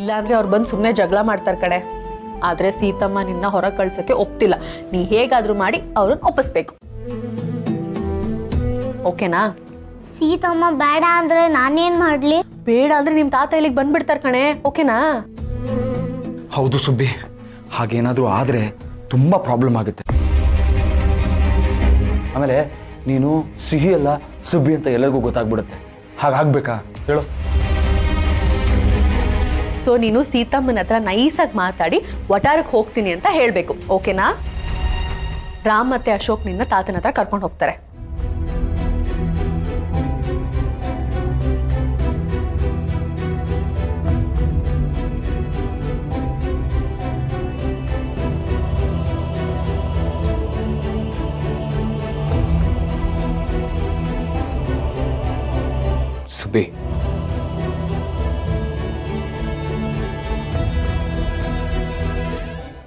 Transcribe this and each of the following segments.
ಇಲ್ಲಾಂದ್ರೆ ಅವ್ರು ಬಂದು ಸುಮ್ಮನೆ ಜಗಳ ಮಾಡ್ತಾರೆ ಕಡೆ. ಆದ್ರೆ ಸೀತಮ್ಮ ನಿನ್ನ ಹೊರಗೆ ಕಳ್ಸಕ್ಕೆ ಒಪ್ತಿಲ್ಲ. ನೀ ಹೇಗಾದ್ರೂ ಮಾಡಿ ಅವ್ರನ್ನ ಒಪ್ಪಿಸ್ಬೇಕು. ಓಕೆನಾ? ಸೀತಮ್ಮ ಬೇಡ ಅಂದ್ರೆ ನಾನೇನ್ ಮಾಡ್ಲಿ? ಬೇಡ ಅಂದ್ರೆ ನಿಮ್ ತಾತ ಇಲ್ಲಿಗೆ ಬಂದ್ಬಿಡ್ತಾರ ಕಣೆ. ಓಕೆನಾ? ಹೌದು ಸುಬ್ಬಿ, ಹಾಗೇನಾದ್ರೂ ಆದ್ರೆ ತುಂಬಾ ಪ್ರಾಬ್ಲಮ್ ಆಗುತ್ತೆ. ಆಮೇಲೆ ನೀನು ಸಿಹಿ ಅಲ್ಲ ಸುಬ್ಬಿ ಅಂತ ಎಲ್ಲರಿಗೂ ಗೊತ್ತಾಗ್ಬಿಡುತ್ತೆ. ಹಾಗಾಗ್ಬೇಕಾ ಹೇಳು? ಸೊ ನೀನು ಸೀತಮ್ಮನ ಹತ್ರ ನೈಸಾಗಿ ಮಾತಾಡಿ ವಟಾರಕ್ಕೆ ಹೋಗ್ತೀನಿ ಅಂತ ಹೇಳ್ಬೇಕು. ಓಕೆನಾ? ರಾಮ್ ಮತ್ತೆ ಅಶೋಕ್ ನಿನ್ನ ತಾತನ ಹತ್ರ ಕರ್ಕೊಂಡು ಹೋಗ್ತಾರೆ. ಸುಬ್ಬಿ,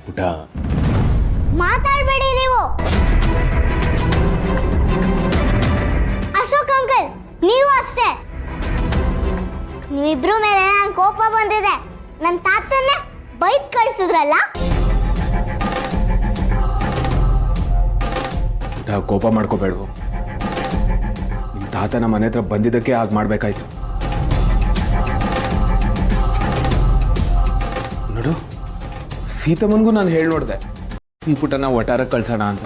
ಊಟ ಮಾತಾಡ್ಬೇಡಿ ನೀವು. ಅಶೋಕ್ ಅಂಕಲ್, ನೀವು ಅಷ್ಟೇ. ನೀವಿಬ್ರು ಮೇಲೆ ನನ್ ಕೋಪ ಬಂದಿದೆ. ನನ್ ತಾತನ್ನೇ ಬೈಕ್ ಕಳಿಸಿದ್ರಲ್ಲ. ಊಟ ಕೋಪ ಮಾಡ್ಕೋಬೇಡ್ವು. ನಿಮ್ಮ ತಾತ ನಮ್ಮ ಮನೆ ಹತ್ರ ಬಂದಿದ್ದಕ್ಕೆ ಆಗ ಮಾಡ್ಬೇಕಾಯ್ತು. ನೋಡು, ಸೀತಮ್ಮನ್ಗೂ ನಾನು ಹೇಳಿ ನೋಡಿದೆ ಈ ಪುಟನ ಒಟ್ಟಾರಕ್ಕೆ ಕಳ್ಸೋಣ ಅಂತ.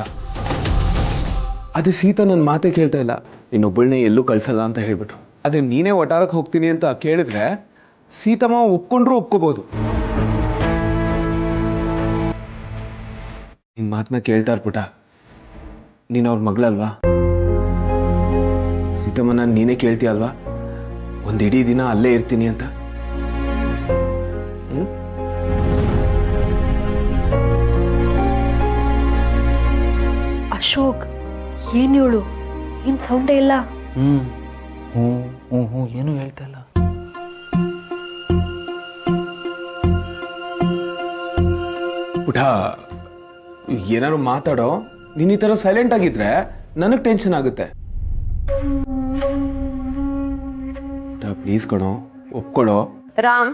ಅದೇ ಸೀತಾ ನನ್ನ ಮಾತೇ ಕೇಳ್ತಾ ಇಲ್ಲ. ಇನ್ನೊಬ್ಬಳನ್ನೇ ಎಲ್ಲೂ ಕಳ್ಸಲ್ಲ ಅಂತ ಹೇಳ್ಬಿಟ್ರು. ಅದೇ ನೀನೇ ಒಟ್ಟಾರಕ್ಕೆ ಹೋಗ್ತೀನಿ ಅಂತ ಕೇಳಿದ್ರೆ ಸೀತಮ್ಮ ಒಪ್ಕೊಂಡ್ರೂ ಒಪ್ಕೋಬಹುದು. ನಿನ್ನ ಮಾತನ್ನ ಕೇಳ್ತಾರ ಪುಟ. ನೀನು ಅವ್ರ ಮಗಳಲ್ವಾ? ಸೀತಮ್ಮನ ನೀನೇ ಕೇಳ್ತೀಯಲ್ವಾ ಒಂದು ಇಡೀ ದಿನ ಅಲ್ಲೇ ಇರ್ತೀನಿ ಅಂತ? ಅಶೋಕ್, ಏನ್ ಹೇಳು? ಏನ್ ಸೌಂಡೇ ಇಲ್ಲ. ಏನು ಹೇಳ್ತಾ ಇಲ್ಲ. ಪುಟ, ಏನಾದ್ರು ಮಾತಾಡೋ. ನೀನ್ ಈ ತರ ಸೈಲೆಂಟ್ ಆಗಿದ್ರೆ ನನಗ್ ಟೆನ್ಷನ್ ಆಗುತ್ತೆ. ಪ್ಲೀಸ್ ಕಣೋ, ಒಪ್ಕೊಳೋ. ರಾಮ್,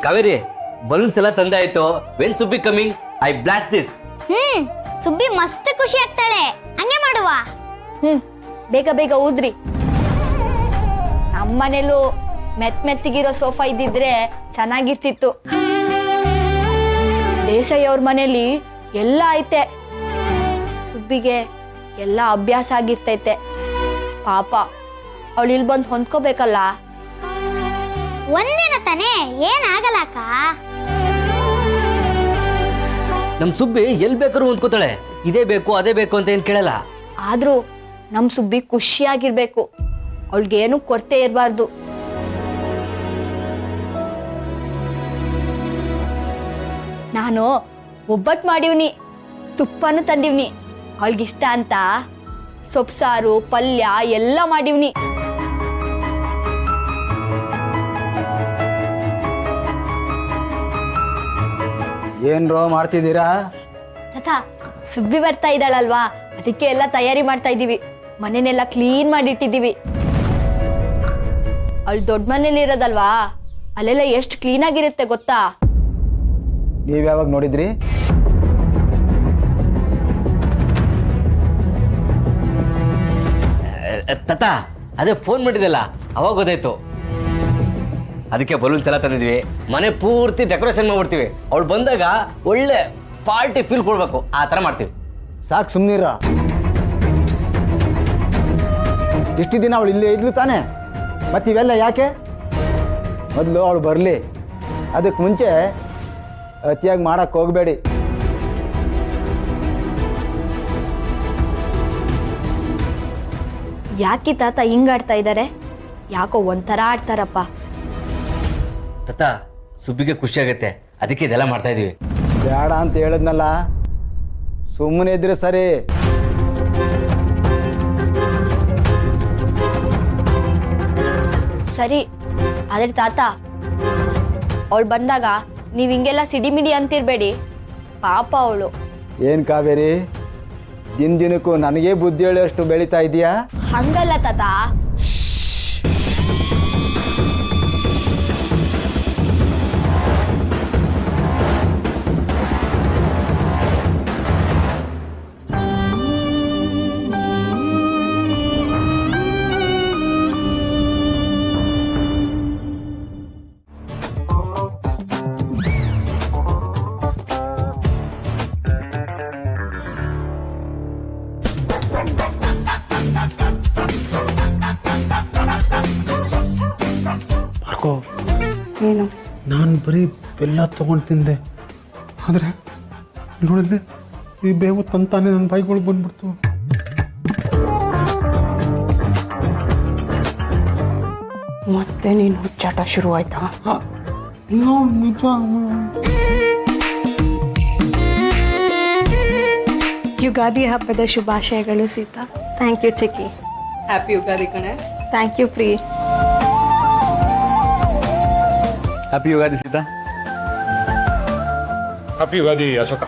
ಕಾವೇರಿ, ಬಲೂನ್ಸ್ ಎಲ್ಲ ತಂದೆ ಆಯ್ತು. When Subbi coming? I blast this. Subbi ಮಸ್ತ್ ಖುಷಿ ಆಗ್ತಾಳೆ. ಹಂಗೆ ಮಾಡುವ. ಬೇಗ ಬೇಗ ಊದ್ರಿ. ನಮ್ಮನೇಲೂ ಮೆತ್ತಿಗಿರೋ ಸೋಫಾ ಇದ್ದಿದ್ರೆ ಚೆನ್ನಾಗಿರ್ತಿತ್ತು. ದೇಸಾಯಿ ಅವ್ರ ಮನೇಲಿ ಎಲ್ಲ ಐತೆ. ಸುಬ್ಬಿಗೆ ಎಲ್ಲ ಅಭ್ಯಾಸ ಆಗಿರ್ತೈತೆ. ಪಾಪ ಅವಳು ಇಲ್ಲಿ ಬಂದು ಹೊಂದ್ಕೋಬೇಕಲ್ಲ. ಒಂದಿನ ತಾನೇ, ಏನಾಗಲ್ಲ ಅಕ್ಕ. ನಮ್ ಸುಬ್ಬಿ ಎಲ್ ಬೇಕಾದ್ರೂ ಹೊಂದ್ಕೋತಾಳೆ. ಇದೇ ಬೇಕು ಅದೇ ಬೇಕು ಅಂತ ಏನ್ ಕೇಳಲ್ಲ. ಆದ್ರೂ ನಮ್ ಸುಬ್ಬಿ ಖುಷಿಯಾಗಿರ್ಬೇಕು. ಅವಳಿಗೇನು ಕೊರತೆ ಇರಬಾರ್ದು. ನಾನು ಒಬ್ಬಟ್ಟು ಮಾಡಿವ್ನಿ, ತುಪ್ಪನೂ ತಂದಿವ್ನಿ. ಅವಳಿಗಿಷ್ಟ ಅಂತ ಸೊಪ್ಸಾರು ಪಲ್ಯ ಎಲ್ಲ ಮಾಡಿವ್ನಿ. ಏನ್ರೋ ಮಾಡ್ತಿದ್ದೀರಾ? ತಥಾ ಸುಬ್ಬಿ ಬರ್ತಾ ಇದ್ದಾಳಲ್ವಾ, ಅದಕ್ಕೆ ಎಲ್ಲ ತಯಾರಿ ಮಾಡ್ತಾ ಇದೀವಿ. ಮನೆನೆಲ್ಲ ಕ್ಲೀನ್ ಮಾಡಿಟ್ಟಿದೀವಿ. ಅವಳು ದೊಡ್ಡ ಮನೇಲಿ ಇರೋದಲ್ವಾ, ಅಲ್ಲೆಲ್ಲ ಎಷ್ಟು ಕ್ಲೀನ್ ಆಗಿರುತ್ತೆ ಗೊತ್ತಾ? ನೀವ್ ಯಾವಾಗ ನೋಡಿದ್ರಿ? ತತ ಅದೇ ಫೋನ್ ಮಾಡಿದೆಲ್ಲ ಅವಾಗ ಗೊತ್ತಾಯ್ತು. ಅದಕ್ಕೆ ಬಲೂನ್ಸ್ ಎಲ್ಲ ತಂದಿದ್ವಿ. ಮನೆ ಪೂರ್ತಿ ಡೆಕೋರೇಷನ್ ಮಾಡ್ಬಿಡ್ತೀವಿ. ಅವಳು ಬಂದಾಗ ಒಳ್ಳೆ ಪಾರ್ಟಿ ಫೀಲ್ ಕೊಡ್ಬೇಕು, ಆ ತರ ಮಾಡ್ತೀವಿ. ಸಾಕು ಸುಮ್ನಿರ. ಇಷ್ಟು ದಿನ ಅವಳು ಇಲ್ಲೇ ಇದ್ಲು ತಾನೆ, ಮತ್ತೆ ಇವೆಲ್ಲ ಯಾಕೆ? ಮೊದಲು ಅವಳು ಬರಲಿ. ಅದಕ್ಕೆ ಮುಂಚೆ ಅತಿಯಾಗಿ ಮಾಡಕ್ಕೆ ಹೋಗಬೇಡಿ. ಯಾಕೆ ತಾತ ಹಿಂಗಾಡ್ತಾ ಇದ್ದಾರೆ? ಯಾಕೋ ಒಂಥರ ಆಡ್ತಾರಪ್ಪ. ತತ ಸುಬ್ಬಿಗೆ ಖುಷಿ ಆಗತ್ತೆ, ಅದಕ್ಕೆ ಇದೆಲ್ಲ ಮಾಡ್ತಾ ಇದೀವಿ. ಬೇಡ ಅಂತ ಹೇಳಿದ್ನಲ್ಲ, ಸುಮ್ಮನೆ ಇದ್ರೆ ಸರಿ. ಸರಿ ಆದ್ರೆ ತಾತ ಅವಳು ಬಂದಾಗ ನೀವ್ ಹಿಂಗೆಲ್ಲ ಸಿಡಿಮಿಡಿ ಅಂತಿರ್ಬೇಡಿ, ಪಾಪ ಅವಳು. ಏನು ಕಾವೇರಿ, ದಿನಕ್ಕೂ ನನಗೆ ಬುದ್ಧಿ ಹೇಳೋಷ್ಟು ಬೆಳೀತಾ ಇದೆಯಾ? ಹಂಗಲ್ಲ ತಾತ. ಏನು? ನಾನು ಬರೀ ಬೆಲ್ಲ ತಗೊಂಡು ತಿಂದೆ, ಆದರೆ ನೋಡಿದ್ರೆ ಈ ಬೇವು ತಂತಾನೆ ನನ್ನ ಬಾಯಿಗಳು ಬಂದ್ಬಿಡ್ತು. ಮತ್ತೆ ನೀನು ಹುಚ್ಚಾಟ ಶುರು ಆಯ್ತಾ? ನಿಜ. ಯುಗಾದಿ ಹಬ್ಬದ ಶುಭಾಶಯಗಳು ಸೀತಾ. ಥ್ಯಾಂಕ್ ಯು ಚಿಕ್ಕಿ. ಹ್ಯಾಪಿ ಯುಗಾದಿ ಕಣೆ. ಥ್ಯಾಂಕ್ ಯು ಪ್ರೀ. ಹ್ಯಾಪಿ ಯುಗಾದಿ ಸೀತಾ. ಹ್ಯಾಪಿ ಯುಗಾದಿ ಅಶೋಕ.